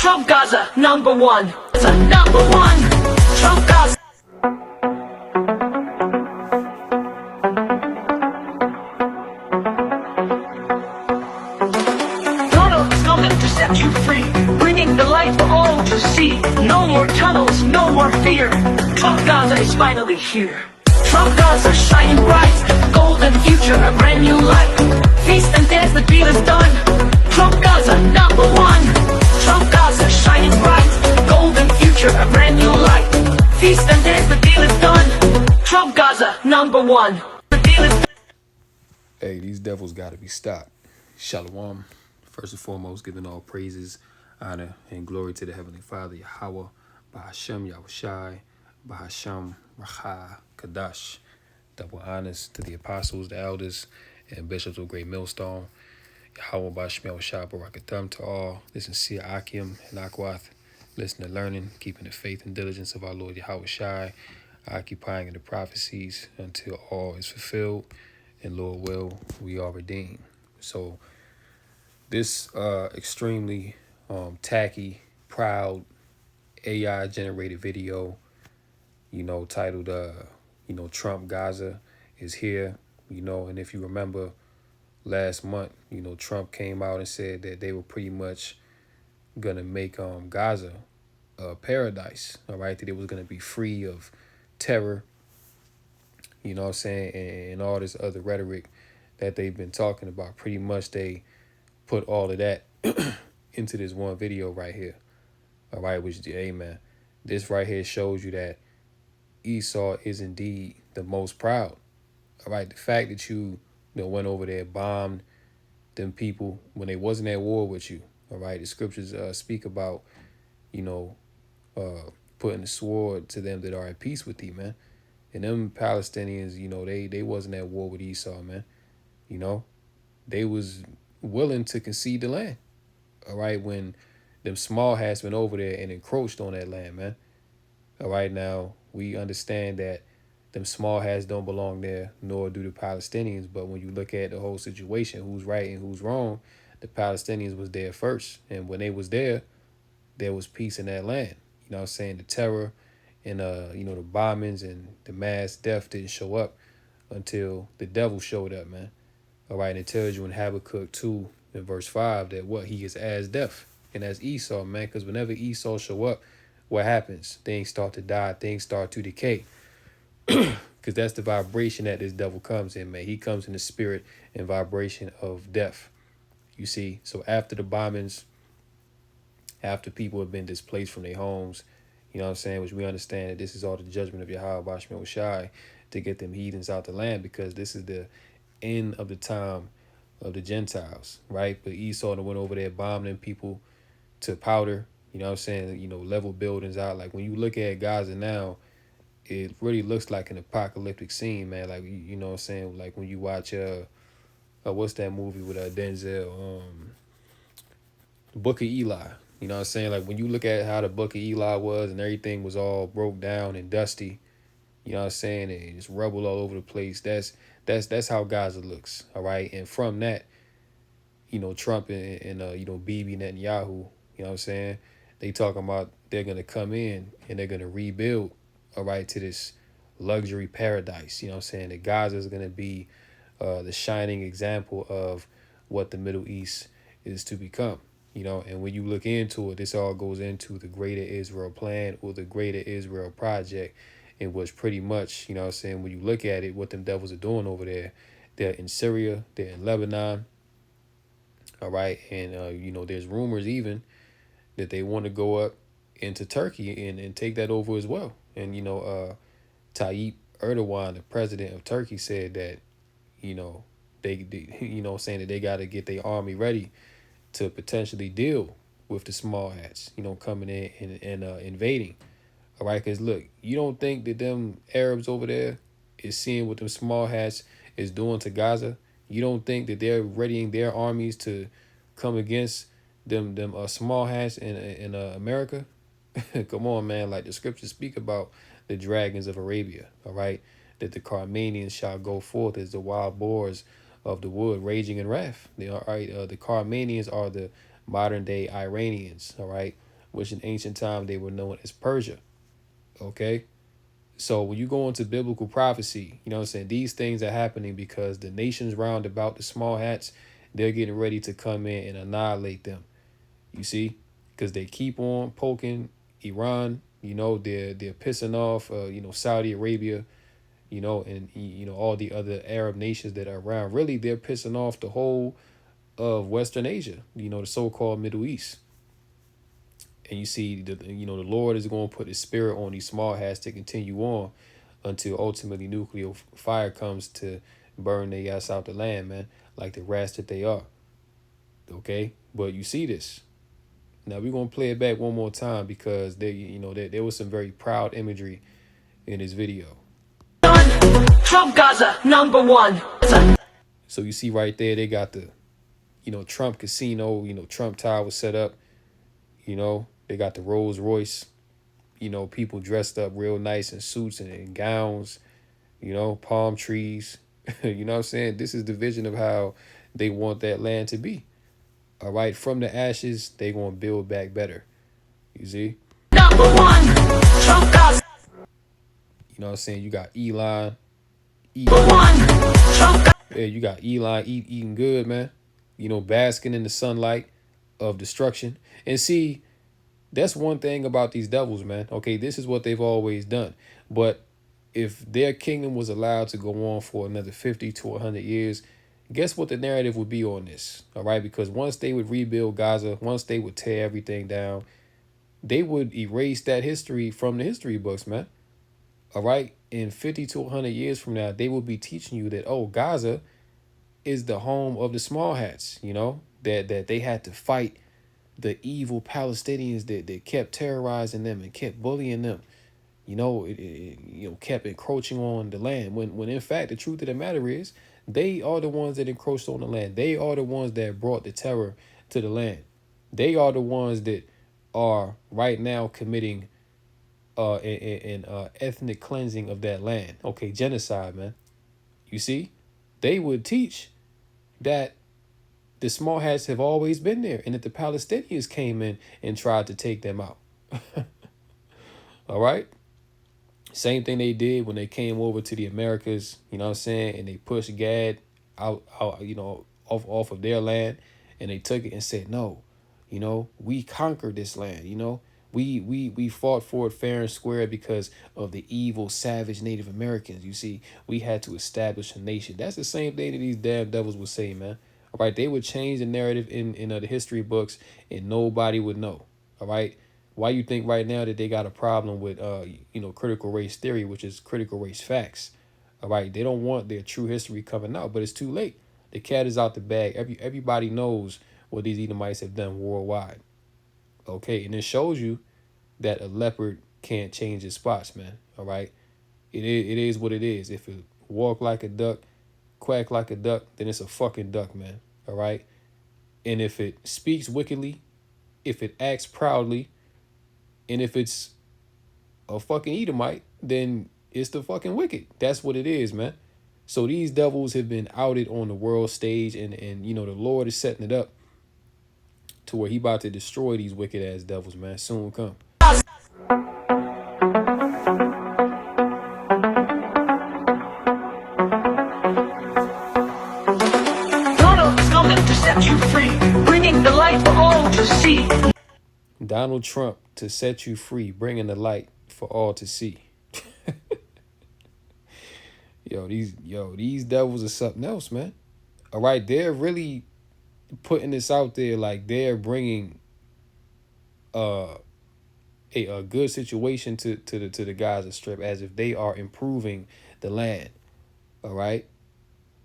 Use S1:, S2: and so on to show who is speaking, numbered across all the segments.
S1: Trump Gaza, number one. Gaza, number one. Trump Gaza. Donald is coming to set you free, bringing the light for all to see. No more tunnels, no more fear. Trump Gaza is finally here. Trump Gaza shining bright, golden future, a brand new light. Feast and dance, the deal is done. Trump Gaza, number one. Trump Gaza shining bright, golden future, a brand new light. Feast and dance, the deal is done. Trump Gaza, number one. The deal is done.
S2: Hey, these devils got to be stopped. Shalom. First and foremost, giving all praises, honor, and glory to the Heavenly Father, Yahweh, Bahashem, Yahushai, Bahasham, Racha, Kadash. Double honors to the apostles, the elders, and bishops of Great Millstone. Yahweh, Bahashem, Yahushai, Barakatam to all. Listen, see Akim and Akwath. Listen to learning, keeping the faith and diligence of our Lord Yahushai, occupying in the prophecies until all is fulfilled. And Lord will, we are redeemed. So this extremely tacky, proud, AI-generated video, titled, Trump Gaza is here, and if you remember last month, Trump came out and said that they were pretty much going to make Gaza a paradise, all right, that it was going to be free of terror, you know what I'm saying, and all this other rhetoric that they've been talking about. Pretty much they put all of that into this one video right here, all right, which, amen, this right here shows you that Esau is indeed the most proud, all right. The fact that you went over there, bombed them people when they wasn't at war with you, all right. The scriptures speak about, putting the sword to them that are at peace with thee, man. And them Palestinians, they wasn't at war with Esau, man. They was willing to concede the land, all right, when them small hats went over there and encroached on that land, man. All right, now we understand that them small hats don't belong there, nor do the Palestinians. But when you look at the whole situation, who's right and who's wrong, the Palestinians was there first. And when they was there was peace in that land. You know what I'm saying? The terror and, the bombings and the mass death didn't show up until the devil showed up, man. All right, and it tells you in Habakkuk 2 in verse 5 that what he is as death and as Esau, man, because whenever Esau show up, what happens? Things start to die, things start to decay. Because that's the vibration that this devil comes in, man. He comes in the spirit and vibration of death. You see, so after the bombings, after people have been displaced from their homes, you know what I'm saying, which we understand that this is all the judgment of Yahweh Bashmi Oshai to get them heathens out the land, because this is the end of the time of the Gentiles, right? But Esau went over there, bombed them people to powder, you know what I'm saying, level buildings out. Like when you look at Gaza now, it really looks like an apocalyptic scene, man. Like, you know what I'm saying? Like when you watch, what's that movie with Denzel? The Book of Eli. You know what I'm saying? Like when you look at how the Book of Eli was and everything was all broke down and dusty, you know what I'm saying? And it's rubble all over the place. That's how Gaza looks, all right? And from that, Trump and Bibi Netanyahu, you know what I'm saying? They talking about they're going to come in and they're going to rebuild, all right, to this luxury paradise. You know what I'm saying? That Gaza is going to be the shining example of what the Middle East is to become. And when you look into it, this all goes into the Greater Israel Plan or the Greater Israel Project, in which pretty much, you know what I'm saying, when you look at it, what them devils are doing over there, they're in Syria, they're in Lebanon, all right, and, there's rumors even that they want to go up into Turkey and take that over as well. And, Tayyip Erdogan, the president of Turkey, said that, they saying that they got to get their army ready to potentially deal with the small hats, coming in and invading. All right, because look, you don't think that them Arabs over there is seeing what them small hats is doing to Gaza? You don't think that they're readying their armies to come against them small hats in America? Come on, man. Like the scriptures speak about the dragons of Arabia, all right? That the Carmanians shall go forth as the wild boars of the wood, raging in wrath. They are right. The Carmanians are the modern day Iranians, all right? which in ancient time they were known as Persia. Okay. So when you go into biblical prophecy, you know what I'm saying, these things are happening because the nations round about the small hats, they're getting ready to come in and annihilate them. You see, because they keep on poking Iran. You know, they're pissing off, Saudi Arabia, and all the other Arab nations that are around. Really, they're pissing off the whole of Western Asia. The so-called Middle East. And you see, the Lord is going to put His spirit on these small hats to continue on until ultimately nuclear fire comes to burn their ass out the land, man, like the rats that they are. Okay, but you see this. Now we're gonna play it back one more time because there was some very proud imagery in this video.
S1: Trump Gaza, #1.
S2: So you see right there, they got the, Trump casino, Trump Tower was set up. They got the Rolls Royce, people dressed up real nice in suits and gowns, palm trees. You know what I'm saying? This is the vision of how they want that land to be. All right, from the ashes, they gonna build back better. You see?
S1: #1, Trump Gaza.
S2: You know what I'm saying? You got Elon.
S1: Trump.
S2: Yeah, you got Elon eating good, man. Basking in the sunlight of destruction. And see, that's one thing about these devils, man. Okay, this is what they've always done. But if their kingdom was allowed to go on for another 50 to 100 years, guess what the narrative would be on this? All right, because once they would rebuild Gaza, once they would tear everything down, they would erase that history from the history books, man. All right, in 50 to 100 years from now, they will be teaching you that, oh, Gaza is the home of the small hats, that they had to fight the evil Palestinians that kept terrorizing them and kept bullying them, kept encroaching on the land. When in fact, the truth of the matter is, they are the ones that encroached on the land. They are the ones that brought the terror to the land. They are the ones that are right now committing an ethnic cleansing of that land. Okay, genocide, man. You see, they would teach that the small hats have always been there and that the Palestinians came in and tried to take them out. All right. Same thing they did when they came over to the Americas, you know what I'm saying? And they pushed Gad out off of their land, and they took it and said, no, we conquered this land, we fought for it fair and square because of the evil, savage Native Americans. You see, we had to establish a nation. That's the same thing that these damn devils would say, man. All right, they would change the narrative in the history books, and nobody would know. All right, why you think right now that they got a problem with critical race theory, which is critical race facts? All right, they don't want their true history coming out, but it's too late. The cat is out the bag. Everybody knows what these Edomites have done worldwide. Okay, and it shows you that a leopard can't change its spots, man. All right, it is what it is. If it walk like a duck, quack like a duck, then it's a fucking duck, man. All right, and if it speaks wickedly, if it acts proudly, and if it's a fucking Edomite, then it's the fucking wicked. That's what it is, man. So these devils have been outed on the world stage, and the Lord is setting it up to where He about to destroy these wicked ass devils, man. Soon come.
S1: Donald is coming to set you free, bringing the light for all to see.
S2: Donald Trump to set you free, bringing the light for all to see. These devils are something else, man. All right, they're really putting this out there like they're bringing a good situation to the Gaza Strip, as if they are improving the land. All right,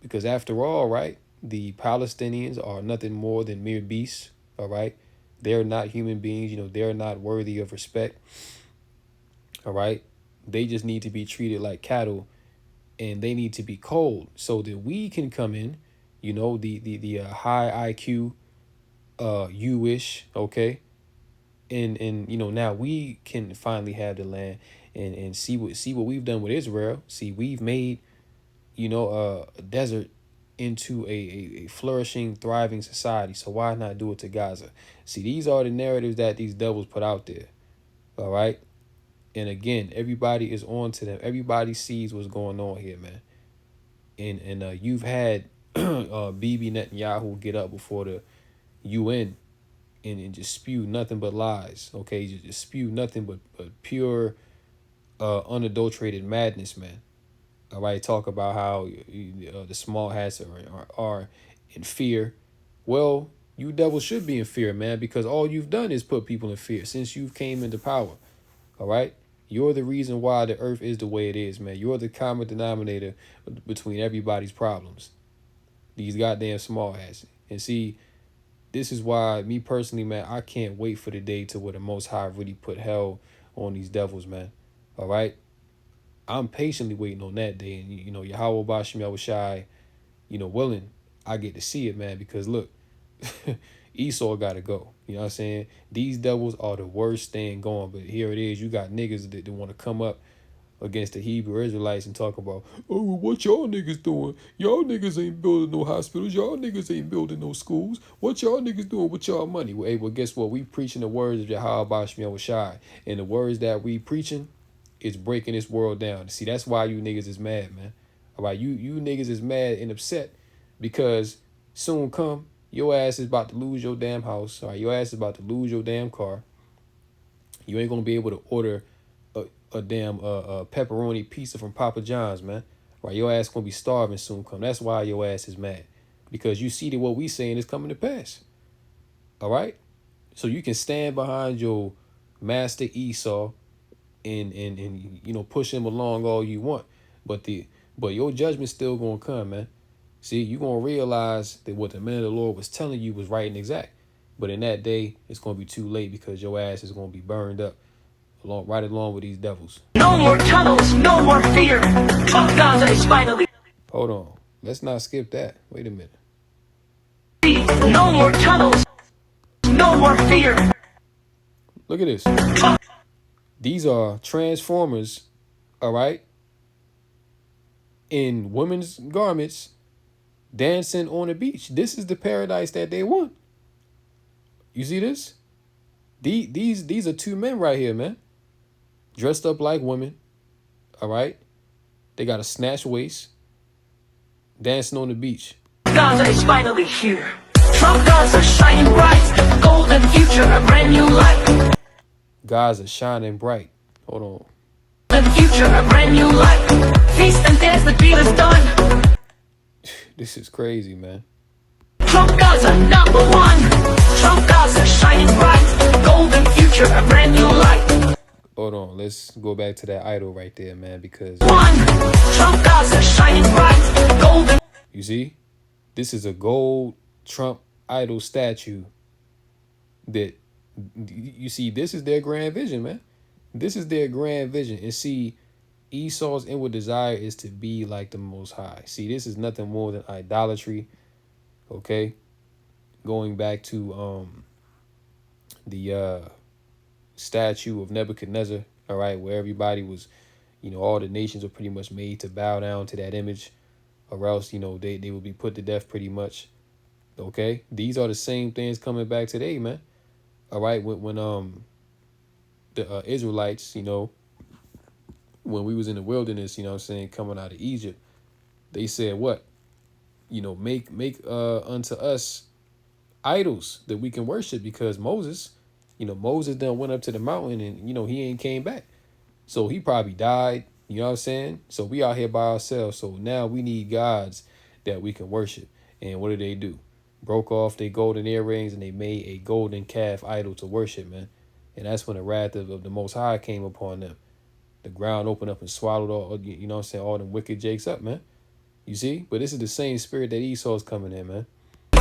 S2: because after all, right, the Palestinians are nothing more than mere beasts. All right, they're not human beings. They're not worthy of respect. All right, they just need to be treated like cattle, and they need to be cold so that we can come in. The high IQ, you-ish, okay, and now we can finally have the land and see what we've done with Israel. See, we've made a desert into a flourishing, thriving society. So why not do it to Gaza? See, these are the narratives that these devils put out there. All right. And again, everybody is on to them. Everybody sees what's going on here, man. And you've had Bibi Netanyahu get up before the UN and just spew nothing but lies. Okay, just spew nothing but pure, unadulterated madness, man. All right, talk about how the small hats are in fear. Well, you devils should be in fear, man, because all you've done is put people in fear since you came into power. All right, you're the reason why the earth is the way it is, man. You're the common denominator between everybody's problems. These goddamn small hats. And see, this is why me personally, man, I can't wait for the day to where the Most High really put hell on these devils, man. All right. I'm patiently waiting on that day. And, Yahweh Bashim Yahushai, willing, I get to see it, man, because look, Esau got to go. You know what I'm saying? These devils are the worst thing going. But here it is. You got niggas that want to come up against the Hebrew Israelites and talk about, oh, what y'all niggas doing? Y'all niggas ain't building no hospitals. Y'all niggas ain't building no schools. What y'all niggas doing with y'all money? Well, hey, well, guess what? We preaching the words of Yahweh Bashim Yahushai. And the words that we preaching is breaking this world down. See, that's why you niggas is mad, man. All right, you niggas is mad and upset because soon come, your ass is about to lose your damn house. All right, your ass is about to lose your damn car. You ain't gonna be able to order a damn pepperoni pizza from Papa John's, man. Right, your ass gonna be starving soon come. That's why your ass is mad, because you see that what we saying is coming to pass. All right, so you can stand behind your master Esau and push him along all you want, but your judgment's still gonna come, man. See, you gonna realize that what the man of the Lord was telling you was right and exact, but in that day it's gonna be too late because your ass is gonna be burned up right along with these devils.
S1: No more tunnels, no more fear. Trump Gaza is finally.
S2: Hold on, let's not skip that. Wait a minute.
S1: No more tunnels, no more fear.
S2: Look at this. These are transformers, all right, in women's garments, dancing on the beach. This is the paradise that they want. You see this? These are two men right here, man. Dressed up like women, all right? They got a snatch waist, dancing on the beach.
S1: Gaza is finally here. Trump Gaza shining bright, golden future, a brand new light.
S2: Gaza shining bright. Hold on.
S1: The future, a brand new light. Feast and dance, the deal is done.
S2: This is crazy, man.
S1: Trump Gaza number one. Trump Gaza shining bright, golden future, a brand new light.
S2: Hold on, let's go back to that idol right there, man, because
S1: One. Trump Gaza shining bright, golden.
S2: you see, this is a gold Trump idol statue that you see. This is their grand vision, man. This is their grand vision. And see, Esau's inward desire is to be like the Most High. See, this is nothing more than idolatry. Okay, going back to the statue of Nebuchadnezzar. All right, where everybody was, all the nations were pretty much made to bow down to that image, or else they would be put to death pretty much. Okay, these are the same things coming back today, man. All right, when the Israelites, when we was in the wilderness, coming out of Egypt, they said what? Make unto us idols that we can worship, because Moses done went up to the mountain and, he ain't came back. So he probably died, you know what I'm saying? So we out here by ourselves. So now we need gods that we can worship. And what do? Broke off their golden earrings and they made a golden calf idol to worship, man. And that's when the wrath of the Most High came upon them. The ground opened up and swallowed all, all them wicked jakes up, man. You see? But this is the same spirit that Esau's coming in, man.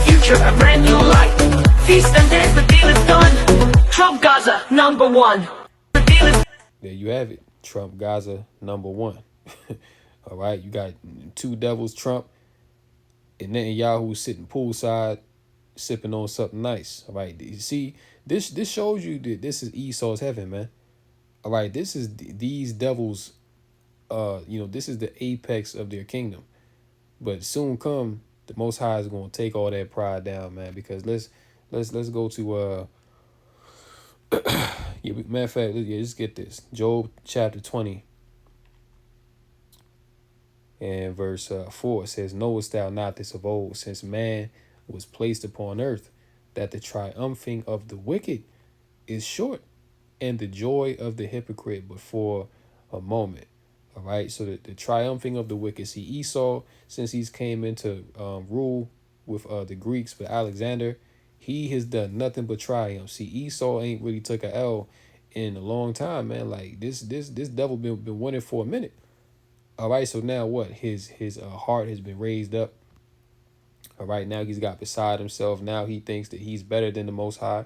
S1: Future, a brand new light. Feast and dance, the deal is done. Trump Gaza, number one. The deal is.
S2: There you have it. Trump Gaza, number one. All right? You got two devils, Trump and Netanyahu sitting poolside, sipping on something nice. All right? You see, this shows you that this is Esau's heaven, man. All right? This is these devils, this is the apex of their kingdom. But soon come, The Most High is gonna take all that pride down, man. Because let's go to yeah, matter of fact, yeah, just get this. Job chapter 20 and verse 4 says, "Knowest thou not this of old, since man was placed upon earth, that the triumphing of the wicked is short, and the joy of the hypocrite but for a moment." All right, so the triumphing of the wicked. See, Esau, since he's came into rule with the Greeks, with Alexander, he has done nothing but triumph. See, Esau ain't really took a L in a long time, man. Like this devil been winning for a minute. All right, so now what? His heart has been raised up. All right, now he's got beside himself. Now he thinks that he's better than the Most High.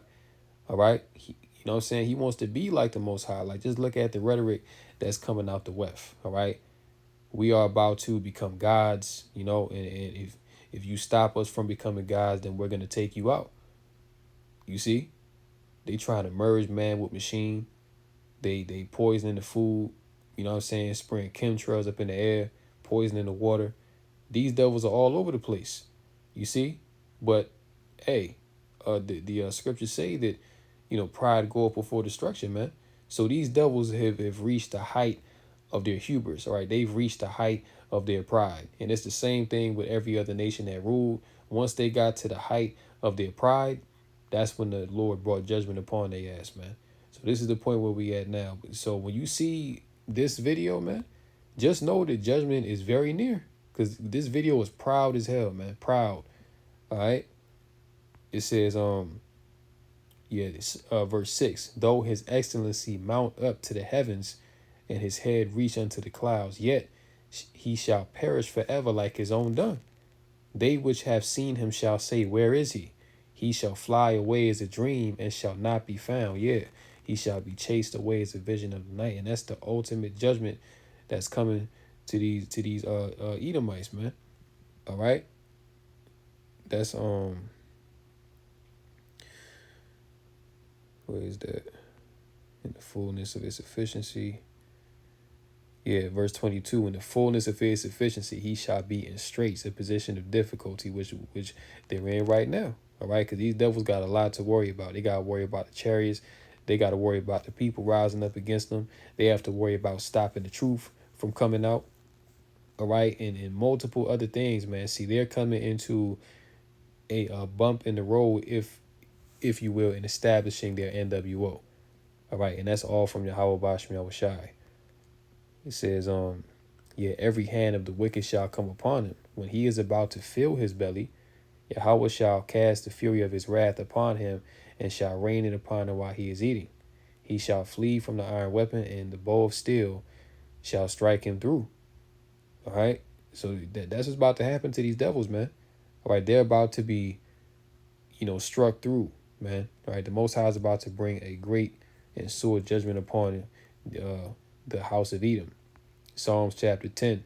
S2: All right, you know what I'm saying? He wants to be like the Most High. Like, just look at the rhetoric that's coming out the west. All right, we are about to become gods, you know, and if you stop us from becoming gods, then we're gonna take you out. You see, they trying to merge man with machine. They poisoning the food. You know what I'm saying? Spraying chemtrails up in the air, poisoning the water. These devils are all over the place. You see, but hey, the scriptures say that, you know, pride go up before destruction, man. So these devils have reached the height of their hubris. All right, they've reached the height of their pride, and it's the same thing with every other nation that ruled. Once they got to the height of their pride, that's when the Lord brought judgment upon their ass, man. So this is the point where we at now. So when you see this video, man, just know that judgment is very near, because this video is proud as hell, man. Proud. All right. It says, yeah, this, verse 6, though his excellency mount up to the heavens and his head reach unto the clouds, yet he shall perish forever like his own done. They which have seen him shall say, where is he? He shall fly away as a dream and shall not be found. Yeah, he shall be chased away as a vision of the night. And that's the ultimate judgment that's coming to these Edomites, man. All right. That's where is that? In the fullness of his sufficiency. Yeah, verse 22, in the fullness of his sufficiency, he shall be in straits, a position of difficulty, which they're in right now. All right, because these devils got a lot to worry about. They got to worry about the chariots. They got to worry about the people rising up against them. They have to worry about stopping the truth from coming out. All right, and multiple other things, man. See, they're coming into a bump in the road, if you will, in establishing their NWO. All right, and that's all from Yahweh Bashim Yahushai. It says, yeah, every hand of the wicked shall come upon him. When he is about to fill his belly, Yahweh shall cast the fury of his wrath upon him, and shall rain it upon him while he is eating. He shall flee from the iron weapon, and the bow of steel shall strike him through. All right, so that's what's about to happen to these devils, man. All right, they're about to be, you know, struck through, man. All right, the Most High is about to bring a great and sore judgment upon the house of Edom. Psalms chapter 10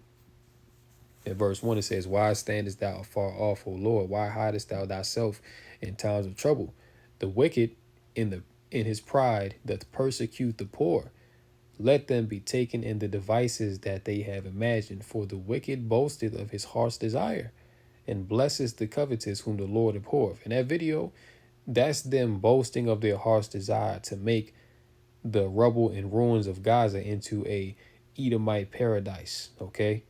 S2: and verse 1, it says, why standest thou afar off, O Lord? Why hidest thou thyself in times of trouble? The wicked in his pride doth persecute the poor. Let them be taken in the devices that they have imagined. For the wicked boasteth of his heart's desire, and blesses the covetous whom the Lord abhorreth. In that video, that's them boasting of their heart's desire to make the rubble and ruins of Gaza into a Edomite paradise. Okay,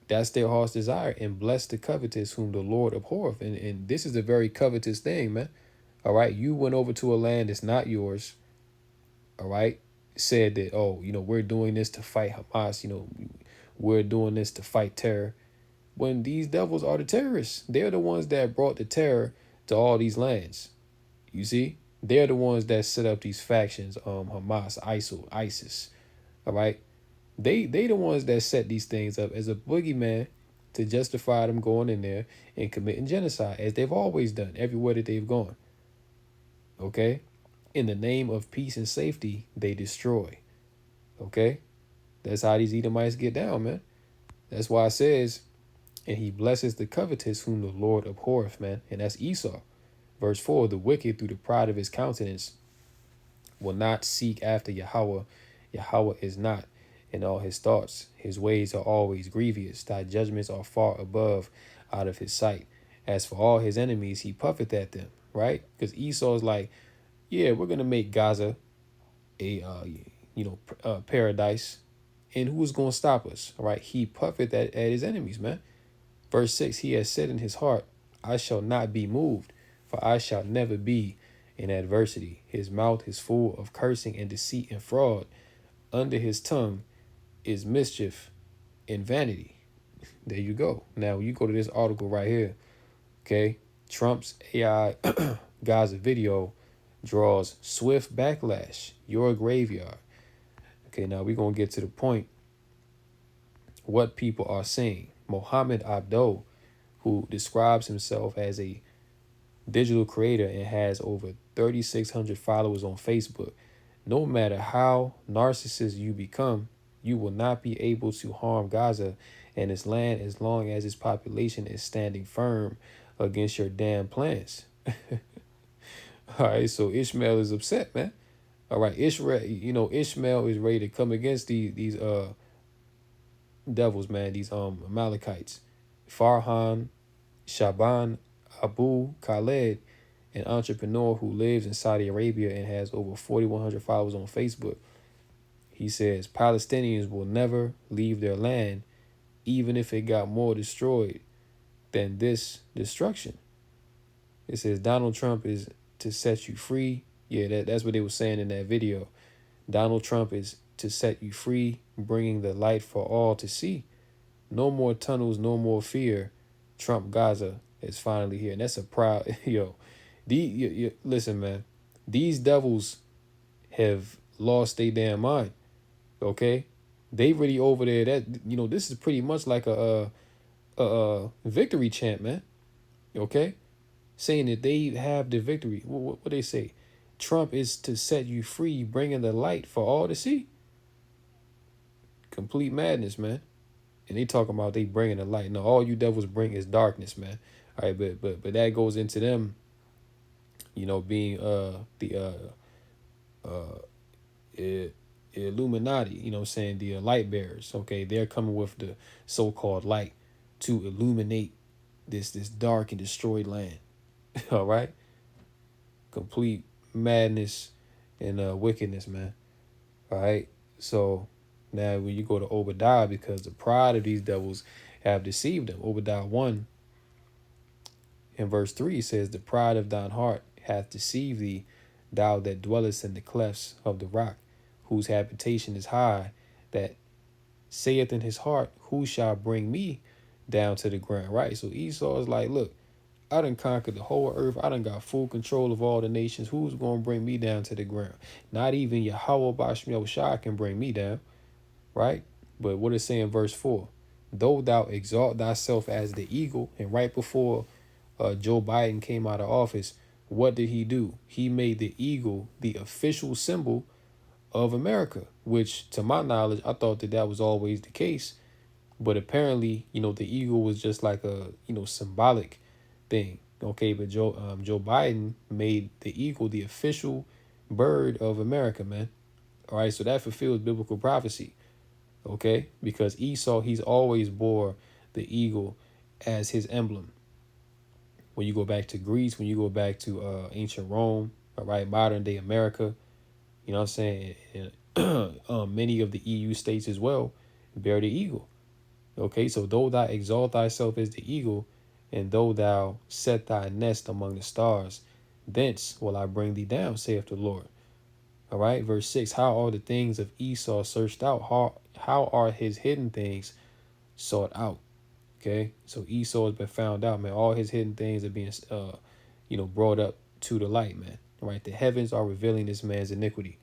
S2: that's their heart's desire, and bless the covetous whom the Lord abhorreth. And this is a very covetous thing, man. All right, you went over to a land that's not yours. All right, said that, oh, you know, we're doing this to fight Hamas. You know, we're doing this to fight terror. When these devils are the terrorists, they're the ones that brought the terror to all these lands. You see, they're the ones that set up these factions, Hamas, ISIL, ISIS. All right, they the ones that set these things up as a boogeyman to justify them going in there and committing genocide, as they've always done everywhere that they've gone. Okay, in the name of peace and safety, they destroy. Okay, that's how these Edomites get down, man. That's why it says, and he blesses the covetous whom the Lord abhorreth, man. And that's Esau. Verse 4, the wicked through the pride of his countenance will not seek after Yahweh. Yahweh is not in all his thoughts. His ways are always grievous. Thy judgments are far above out of his sight. As for all his enemies, he puffeth at them, right? Because Esau's like, yeah, we're gonna make Gaza a paradise, and who's gonna stop us? All right, he puffeth at his enemies, man. Verse 6, he has said in his heart, I shall not be moved, for I shall never be in adversity. His mouth is full of cursing and deceit and fraud. Under his tongue is mischief and vanity. There you go. Now, you go to this article right here, okay? Trump's AI Gaza video draws swift backlash. Your graveyard. Okay, now we're going to get to the point. What people are saying. Mohammed Abdo, who describes himself as a digital creator and has over 3,600 followers on Facebook. No matter how narcissist you become, you will not be able to harm Gaza and its land as long as its population is standing firm against your damn plans. All right, so Ishmael is upset, man. All right, Ishmael is ready to come against these devils, man, these Amalekites. Farhan Shaban Abu Khaled, an entrepreneur who lives in Saudi Arabia and has over 4,100 followers on Facebook. He says Palestinians will never leave their land, even if it got more destroyed than this destruction. It says Donald Trump is to set you free. Yeah, that's what they were saying in that video. Donald Trump is to set you free, bringing the light for all to see. No more tunnels, no more fear. Trump Gaza is finally here. And that's a proud, listen, man. These devils have lost their damn mind, okay? They really over there. This is pretty much like a victory chant, man, okay? Saying that they have the victory. What they say? Trump is to set you free, bringing the light for all to see. Complete madness, man. And they talking about they bringing the light. No, all you devils bring is darkness, man. All right, but that goes into them, being the Illuminati. You know what I'm saying? The light bearers. Okay, they're coming with the so-called light to illuminate this dark and destroyed land. All right, complete madness and wickedness, man. All right, so now when you go to Obadiah, because the pride of these devils have deceived them. Obadiah 1 in verse 3 says, the pride of thine heart hath deceived thee, thou that dwellest in the clefts of the rock, whose habitation is high, that saith in his heart, who shall bring me down to the ground? Right, so Esau is like, look, I done conquered the whole earth. I done got full control of all the nations. Who's going to bring me down to the ground? Not even Yahweh Bashmiel Shah can bring me down, right? But what it say in verse 4? Though thou exalt thyself as the eagle, and right before Joe Biden came out of office, what did he do? He made the eagle the official symbol of America, which to my knowledge, I thought that was always the case. But apparently, the eagle was just like a, symbolic thing. Okay, but Joe Biden made the eagle the official bird of America, man. All right, so that fulfills biblical prophecy. Okay, because Esau, he's always bore the eagle as his emblem. When you go back to Greece, when you go back to ancient Rome, all right, modern day America, you know what I'm saying? And, many of the EU states as well bear the eagle. Okay, so though thou exalt thyself as the eagle, and though thou set thy nest among the stars, thence will I bring thee down, saith the Lord. All right, verse 6, how are the things of Esau searched out? How are his hidden things sought out? Okay, so Esau has been found out, man. All his hidden things are being, brought up to the light, man. All right, the heavens are revealing this man's iniquity.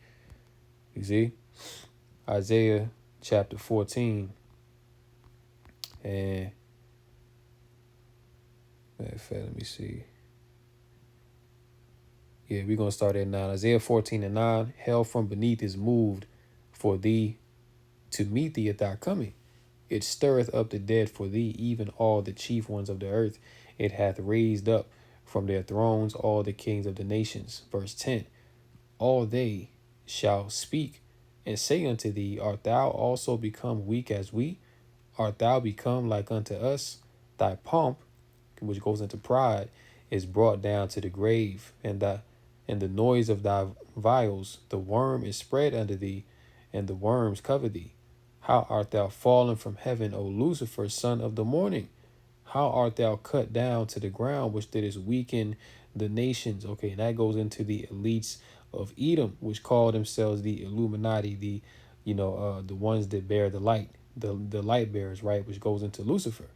S2: You see? Isaiah chapter 14. And let me see. Yeah, we're going to start at 9. Isaiah 14 and 9. Hell from beneath is moved for thee to meet thee at thy coming. It stirreth up the dead for thee, even all the chief ones of the earth. It hath raised up from their thrones all the kings of the nations. Verse 10. All they shall speak and say unto thee, art thou also become weak as we? Art thou become like unto us? Thy pomp which goes into pride, is brought down to the grave, and the noise of thy vials, the worm is spread under thee, and the worms cover thee. How art thou fallen from heaven, O Lucifer, son of the morning? How art thou cut down to the ground, which didst weaken the nations? Okay, and that goes into the elites of Edom, which call themselves the Illuminati, the ones that bear the light, the light bearers, right? Which goes into Lucifer.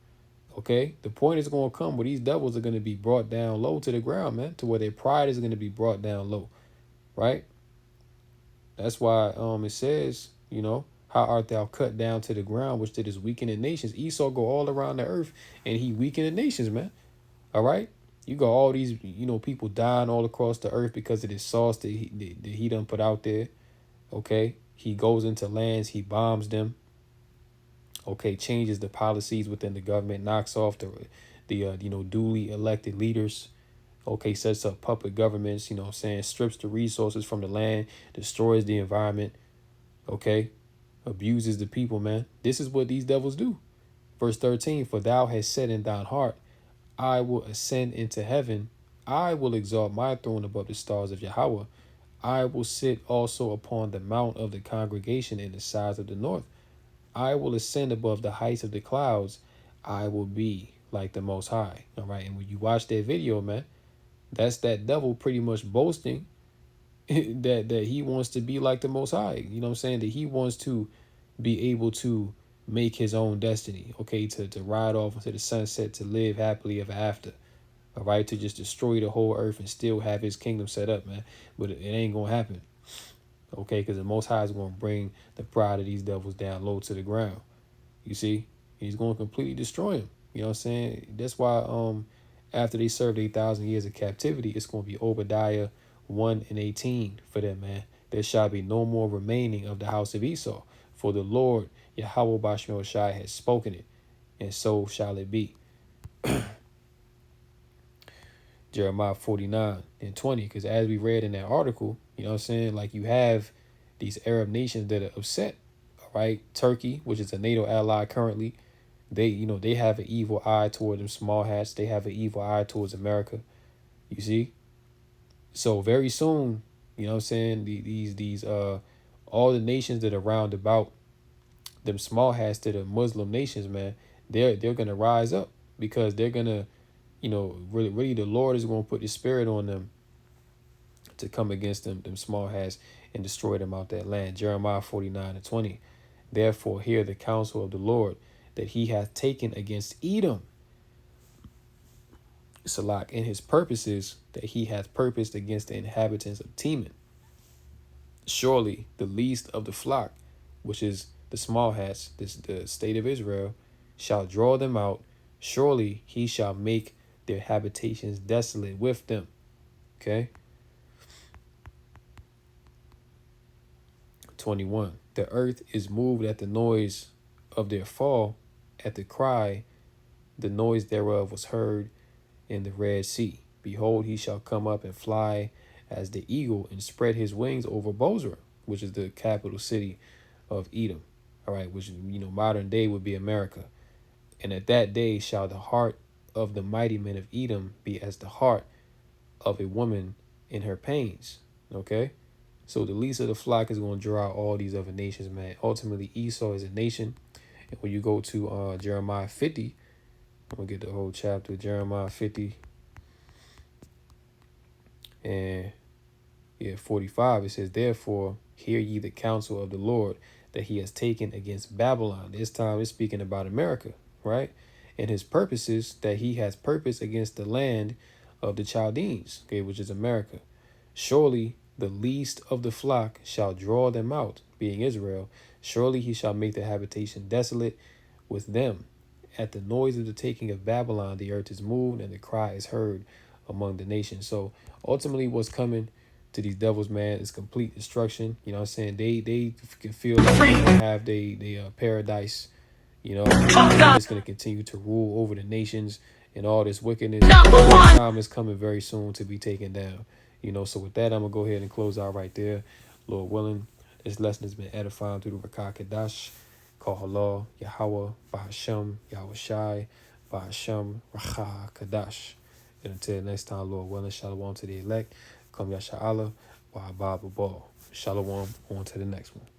S2: Okay, the point is going to come where these devils are going to be brought down low to the ground, man, to where their pride is going to be brought down low, right? That's why it says, how art thou cut down to the ground, which did is weaken the nations. Esau go all around the earth and he weakened the nations, man. All right. You got all these, people dying all across the earth because of this sauce that he done put out there. Okay. He goes into lands, he bombs them. Okay, changes the policies within the government, knocks off the duly elected leaders. Okay, sets up puppet governments, strips the resources from the land, destroys the environment. Okay, abuses the people, man. This is what these devils do. Verse 13, for thou hast said in thine heart, I will ascend into heaven. I will exalt my throne above the stars of Yahweh. I will sit also upon the mount of the congregation in the sides of the north. I will ascend above the heights of the clouds. I will be like the Most High. All right. And when you watch that video, man, that's that devil pretty much boasting that he wants to be like the Most High. You know what I'm saying? That he wants to be able to make his own destiny. Okay. To ride off into the sunset, to live happily ever after. All right. To just destroy the whole earth and still have his kingdom set up, man. But it ain't going to happen. Okay, because the Most High is going to bring the pride of these devils down low to the ground. You see, he's going to completely destroy them. You know what I'm saying? That's why after they served 8,000 years of captivity, it's going to be Obadiah 1:18 for them, man. There shall be no more remaining of the house of Esau, for the Lord Yahweh Bashmel Shai has spoken it, and so shall it be. Jeremiah 49:20, because as we read in that article, you know what I'm saying, like you have these Arab nations that are upset, all right? Turkey, which is a NATO ally currently, they have an evil eye toward them small hats. They have an evil eye towards America, you see? So very soon, you know what I'm saying, these all the nations that are round about them small hats that are Muslim nations, man, they're going to rise up because they're going to, really the Lord is going to put the spirit on them to come against them small hats and destroy them out that land. Jeremiah 49:20. Therefore hear the counsel of the Lord that he hath taken against Edom, Salak, and his purposes that he hath purposed against the inhabitants of Teman. Surely the least of the flock, which is the small hats, the state of Israel, shall draw them out. Surely he shall make their habitations desolate with them. Okay. 21. The earth is moved at the noise of their fall, at the cry, the noise thereof was heard in the Red Sea. Behold, he shall come up and fly as the eagle and spread his wings over Bozrah, which is the capital city of Edom. All right, which, modern day would be America. And at that day shall the heart of the mighty men of Edom be as the heart of a woman in her pains. Okay? So the least of the flock is going to draw out all these other nations, man. Ultimately, Esau is a nation. And when you go to Jeremiah 50, I'm going to get the whole chapter, Jeremiah 50 and 45. It says, therefore, hear ye the counsel of the Lord that he has taken against Babylon. This time it's speaking about America, right? And his purposes that he has purposed against the land of the Chaldeans, okay, which is America. Surely the least of the flock shall draw them out, being Israel. Surely he shall make their habitation desolate with them. At the noise of the taking of Babylon, the earth is moved and the cry is heard among the nations. So ultimately what's coming to these devils, man, is complete destruction. You know what I'm saying? They can feel like they don't have their paradise. They're just going to continue to rule over the nations and all this wickedness. The time is coming very soon to be taken down. So with that, I'm going to go ahead and close out right there. Lord willing, this lesson has been edifying through the Rakah Kadash, called Halal, Yahweh, Bahasham, Yahweh Shai, Ba'asham Racha Kadash. And until next time, Lord willing, shalom to the elect. Come Yasha Allah. Wa Baba Shalom. On to the next one.